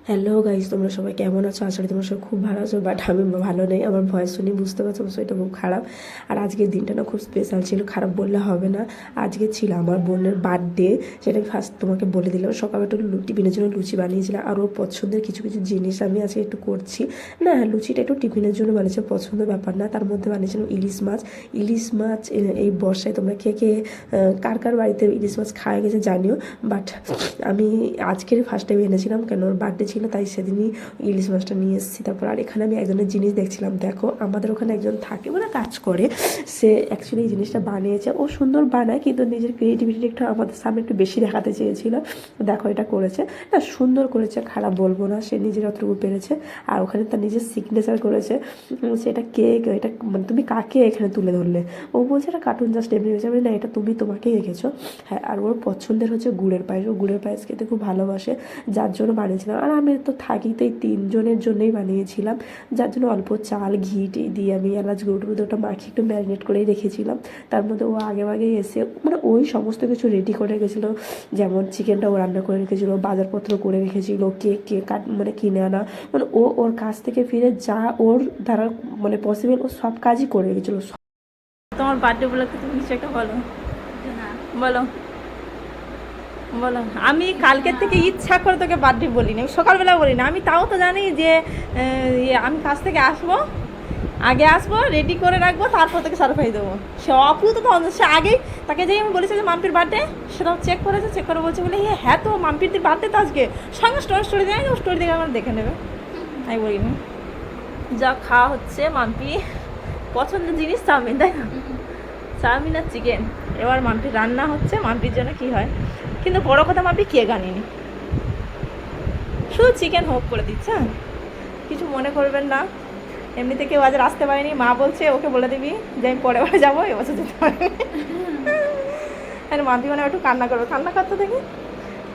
Hello guys, তোমরা সবাই কেমন আছো? আসলে তোমরা সবাই খুব ভালো আছো, বাট আমি ভালো নেই। আমার ভয়েস শুনে বুঝতে পারছো আমার শরীরটা খুব খারাপ। আর আজকের দিনটা না খুব স্পেশাল ছিল, খারাপ বললে হবে না। আজকে ছিল আমার বোনের বার্থডে, সেটা আমি ফার্স্ট তোমাকে বলে দিলাম। সকালে একটু টিফিনের জন্য লুচি বানিয়েছিলাম, আর ওর পছন্দের কিছু কিছু জিনিস আমি আজকে একটু করছি। না, লুচিটা একটু টিফিনের জন্য বানিয়েছে, পছন্দের ব্যাপার না। তার মধ্যে বানিয়েছিলাম ইলিশ মাছ। ইলিশ মাছ এই বর্ষায় তোমরা কে কে কার কার বাড়িতে ইলিশ মাছ খাওয়া গেছে জানিও। বাট আমি আজকের ফার্স্ট টাইম এনেছিলাম, কেন ওর বার্থডে ছিল, তাই সেদিনই ইলিশ মাছটা নিয়ে এসেছি। তারপর আর এখানে আমি একজনের জিনিস দেখছিলাম, দেখো আমাদের ওখানে একজন থাকে, মানে কাজ করে, সে অ্যাকচুয়ালি এই জিনিসটা বানিয়েছে। ও সুন্দর বানায়, কিন্তু নিজের ক্রিয়েটিভিটি একটু আমাদের সামনে একটু বেশি দেখাতে চেয়েছিল। দেখো এটা করেছে, না সুন্দর করেছে, খারাপ বলবো না, সে নিজের অতটুকু পেরেছে। আর ওখানে তার নিজের সিগনেচার করেছে। সেটা কেক, এটা মানে তুমি কাকে এখানে তুলে ধরলে? ও বলছে এটা কার্টুন জাস্ট এমনি হয়েছে। আমি না, এটা তুমি তোমাকেই রেখেছো। হ্যাঁ, আর ওর পছন্দের হচ্ছে গুড়ের পায়েস, ও গুড়ের পায়েস খেতে খুব ভালোবাসে, যার জন্য বানিয়েছিলাম। আর আমি তো থাকি, তো এই তিনজনের জন্যই বানিয়েছিলাম, যার জন্য অল্প চাল ঘি টি দিয়ে আমি এলাচ গুঁড়ো ওটা মাখিয়ে একটু ম্যারিনেট করেই রেখেছিলাম। তার মধ্যে ও আগে আগেই এসে মানে ওই সমস্ত কিছু রেডি করে রেখেছিলো, যেমন চিকেনটাও রান্না করে রেখেছিলো, বাজারপত্র করে রেখেছিলো, কেক মানে কিনে আনা, মানে ও ওর কাছ থেকে ফিরে যা ওর দ্বারা মানে পসিবল, ও সব কাজই করে রেখেছিলো। তোমার বার্থডে উপলক্ষে তুমি কিছু একটা বলো, বলো বলো। আমি কালকের থেকে ইচ্ছা করে তোকে বার্থডে বলিনি, সকালবেলা বলি না। আমি তাও তো জানি যে আমি কাজ থেকে আসবো, আগে আসবো, রেডি করে রাখবো, তারপর তোকে সারপ্রাইজ দেবো। সে অপু তো সে আগেই তাকে যেই আমি বলেছি যে মাম্পির বার্থডে, সেটাও চেক করেছে, চেক করে বলছে বলে হ্যাঁ তো মাম্পির বার্থডে তো আজকে, সঙ্গে স্টোরি দেয়, স্টোরি দেখে আমার দেখে নেবে। আমি বলিনি। যা খাওয়া হচ্ছে মাম্পি পছন্দের জিনিস চাউমিন, তাই না? চাউমিন আর চিকেন। এবার মাম্পির রান্না হচ্ছে, মাম্পির জন্য কি হয়, কিন্তু বড় কথা মাম্পি কেক আনিনি, শুধু চিকেন হোক করে দিচ্ছে। কিছু মনে করবেন না, এমনিতে কেউ আজ আসতে পারেনি, মা বলছে ওকে বলে দিবি যে আমি পরের বার যাবো, এবছর যেতে পারি। আর মাম্পি মানে একটু কান্না করবে, কান্না করতে দেখি।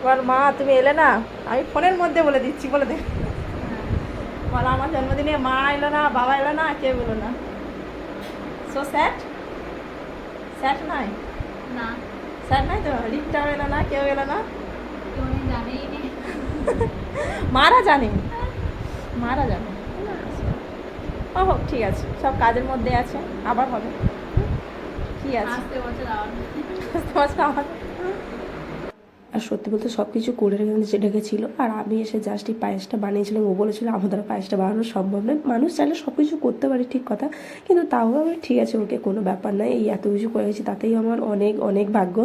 এবার মা তুমি এলে না, আমি ফোনের মধ্যে বলে দিচ্ছি, বলে দে বলো আমার জন্মদিনে মা এলো না, বাবা এলো না, কেউ এলো না। সো স্যাড, স্যাড নাই, না, স্যাড নাই তো? রিকটাও এলো না, কেউ এলো না। কেউ জানেই নি। মারা জানে, মারা জানে। ও হোক, ঠিক আছে, সব কাজের মধ্যে আছে, আবার হবে। কি আছে, আসতে বছর আবার বুঝতে পারছো আমার। আর সত্যি বলতে সব কিছু করে রেখেছিল, আর আমি এসে জাস্ট এই পায়েসটা বানিয়েছিলাম। ও বলেছিল আমার দ্বারা পায়েসটা বানানো সম্ভব নয়, মানুষ চাইলে সব কিছু করতে পারে, ঠিক কথা, কিন্তু তাও আমি ঠিক আছে, ওকে কোনো ব্যাপার নাই, এই এত কিছু করেছি তাতেই আমার অনেক অনেক ভাগ্য।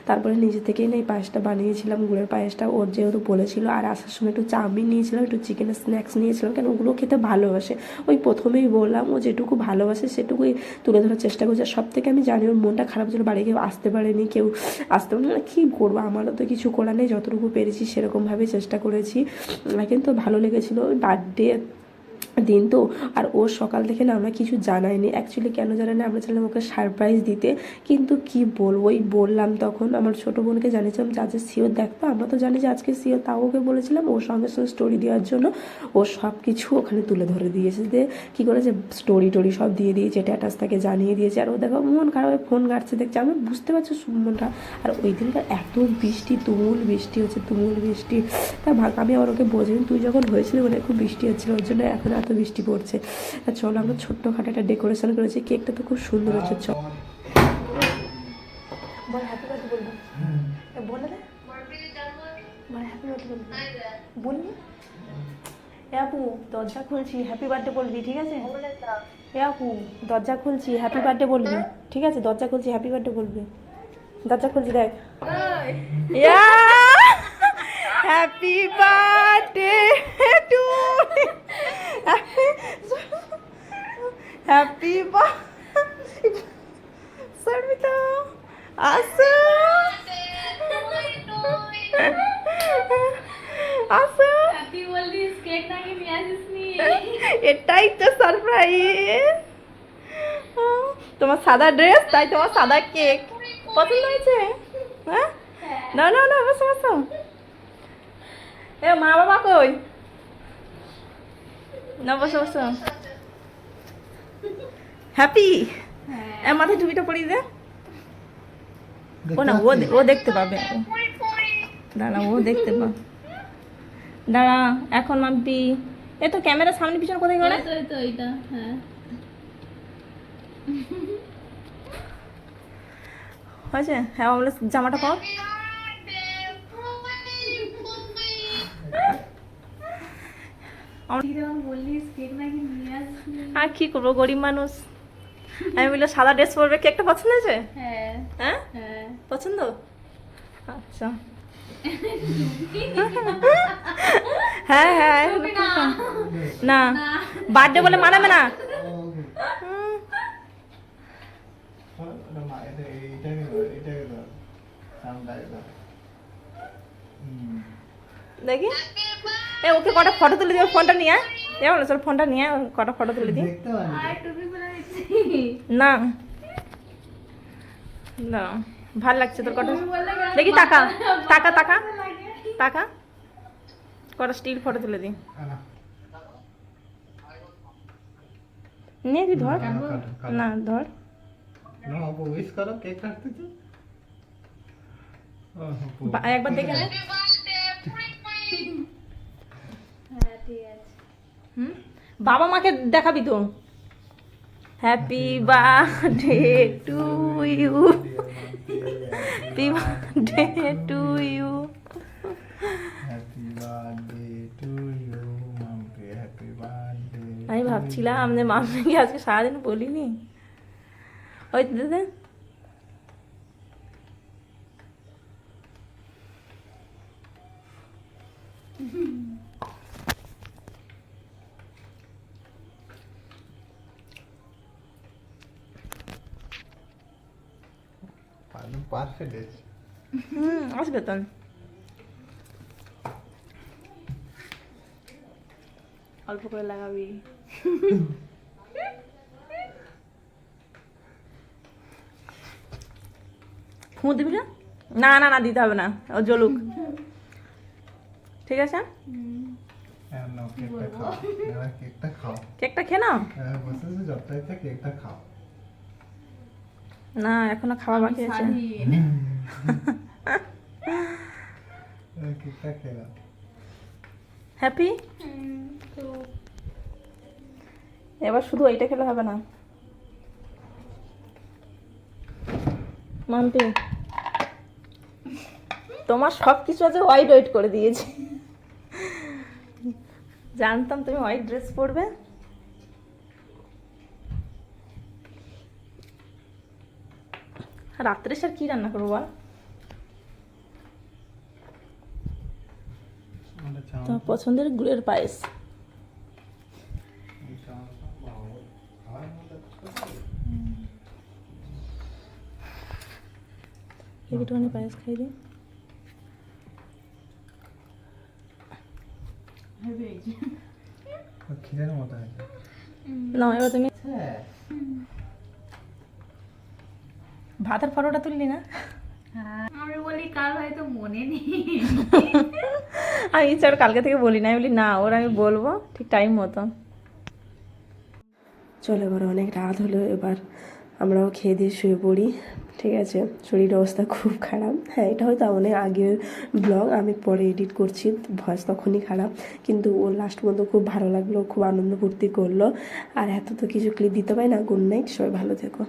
তারপরে নিজে থেকেই না এই পায়েসটা বানিয়েছিলাম, গুড়ের পায়েসটা। ওর যেহেতু বলেছিল, আর আসার সময় একটু চাউমিন নিয়েছিলাম, একটু চিকেনের স্ন্যাক্স নিয়েছিলাম, কেন ওগুলো খেতে ভালোবাসে। ওই প্রথমেই বললাম, ও যেটুকু ভালোবাসে সেটুকুই তুলে ধরার চেষ্টা করছে। আর সব থেকে আমি জানি ওর মনটা খারাপ ছিল, বাড়ি কেউ আসতে পারেনি, কেউ আসতে পারে না, কী করবো, আমারও তো কিছু করার নেই, যতটুকু পেরেছি সেরকমভাবে চেষ্টা করেছি। কিন্তু ভালো লেগেছিলো ওই বার্থডে দিন তো। আর ও সকাল থেকে না আমরা কিছু জানাইনি, অ্যাকচুয়ালি কেন জানাই না, আমরা চাইলাম ওকে সারপ্রাইজ দিতে, কিন্তু কি বলবো, ওই বললাম তখন আমার ছোটো বোনকে জানিয়েছিলাম যে আজকে সিওর দেখতো, আমরা তো জানি যে আজকে সিওর, তাও ওকে বলেছিলাম, ওর সঙ্গে সঙ্গে স্টোরি দেওয়ার জন্য ও সব কিছু ওখানে তুলে ধরে দিয়েছে, যে কী করেছে স্টোরি টোরি সব দিয়ে দিয়েছে, স্ট্যাটাস তাকে জানিয়ে দিয়েছে। আর ও দেখো মন খারাপ হয়ে ফোন ঘাটছে, দেখছে, আমি বুঝতে পারছি মনটা। আর ওই দিনটা এত বৃষ্টি, তুমুল বৃষ্টি হচ্ছে, তুমুল বৃষ্টি। তা ভাগ আমি আবার ওকে বোঝাই, তুই যখন হয়েছিলি মানে খুব বৃষ্টি হচ্ছিলো, ওর জন্য এখন এত বৃষ্টি পড়ছে। আর চলো আমরা ছোট্টখাটো একটা ডেকোরেশন করেছি, কেকটা তো খুব সুন্দর হচ্ছে। চল বল হ্যাপি বার্থডে বলবো, বলে দে বল হ্যাপি বার্থডে বলবি, বলবি। এ আপু দরজা খুলছি, হ্যাপি বার্থডে বলবি, ঠিক আছে? এ আপু দরজা খুলছি, হ্যাপি বার্থডে বলবি, ঠিক আছে? দরজা খুলছি, হ্যাপি বার্থডে বলবি, দরজা খুলছি, দেখ। হ্যাপি বার্থডে টু হ্যাপি সর্বিতা, আসো আসো, হ্যাপি বলিস, কেক নাকি নিয়ে আসিসনি? এটাই তো সারপ্রাইজ। তোমার সাদা ড্রেস, তাই তোমার সাদা কেক পছন্দ হয়েছে? হ্যাঁ, না না না, বসো বসো। এ মা বাবা কই? না, বসো বসো। হ্যাপি, মাথায় টুপিটা পরিয়ে দে। ও না, ও দেখতে পাবে, দাঁড়া, ও দেখতে পাবে। দাঁড়া এখন মাম্পি এ তো ক্যামেরার সামনে পিছনে কোথায় করে তো এইটা হ্যাঁ হয়েছে হ্যাঁ বলে জামাটা পাও যখন বললিস কেক নাকি নিয়ে আসিসনি আর কি করবো গরিব মানুষ আমি বললে সাদা ড্রেস পরবে কেকটা পছন্দ হয়েছে হ্যাঁ হ্যাঁ হ্যাঁ পছন্দ আচ্ছা হ্যাঁ হ্যাঁ না বার্থডে বলে মানাবে না দেখি এ ওকে কটা ফটো তুলে দিও ফোনটা নিয়ে এ বলো চল ফোনটা নিয়ে কটা ফটো তুলে দিই আর টুপি পরে দিচ্ছি না না ভাল লাগছে তোর কটা তুমি বললে কেন? দেখি টাকা টাকা টাকা টাকা কটা স্টিল ফটো তুলে দিই নিয়ে দি ধর না ধর একবার দেখে নে হ্যাঁ ঠিক আছে হুম বাবা মাকে দেখাবি তো happy birthday to you happy birthday to you আমি ভাবছিলাম যে মাম্মিকে আজকে সারাদিন বলিনি ওই দিদি আসবে তো অল্প করে লাগাবি ফু দিবি না না না না দিতে হবে না ও জ্বলুক ঠিক আছে কেকটা খেয়ে নাও না এখনো খাওয়া বাকি আছে হ্যাপি এবার শুধু এইটা খেলে হবে না মাম্পি তোমার সব কিছু আছে হোয়াইট হোয়াইট করে দিয়েছি জানতাম তুমি হোয়াইট ড্রেস পরবে রাত্রে স্যার কি রান্না করবো বল তোমার পছন্দের গুড়ের পায়েস একটুখানি পায়েস খাই দিই না এবার তুমি ভাতের ফটোটা তুললি না আমি বলি কার হয়তো মনে নেই আমি ইচ্ছা করে কালকে থেকে বলি না আমি বলি না ওর আমি বলবো ঠিক টাইম মতো চলো এবার অনেক রাত হলো এবার আমরাও খেয়ে দিয়ে শুয়ে পড়ি ঠিক আছে শরীরের অবস্থা খুব খারাপ হ্যাঁ এটা হয়তো অনেক আগের ব্লগ আমি পরে এডিট করছি ভয়েস তখনই খারাপ কিন্তু ওর লাস্ট পর্যন্ত খুব ভালো লাগলো খুব আনন্দ ফুর্তি করলো আর এত তো কিছু ক্লিপ দিতে পারি না গুড নাইট সবাই ভালো থেকো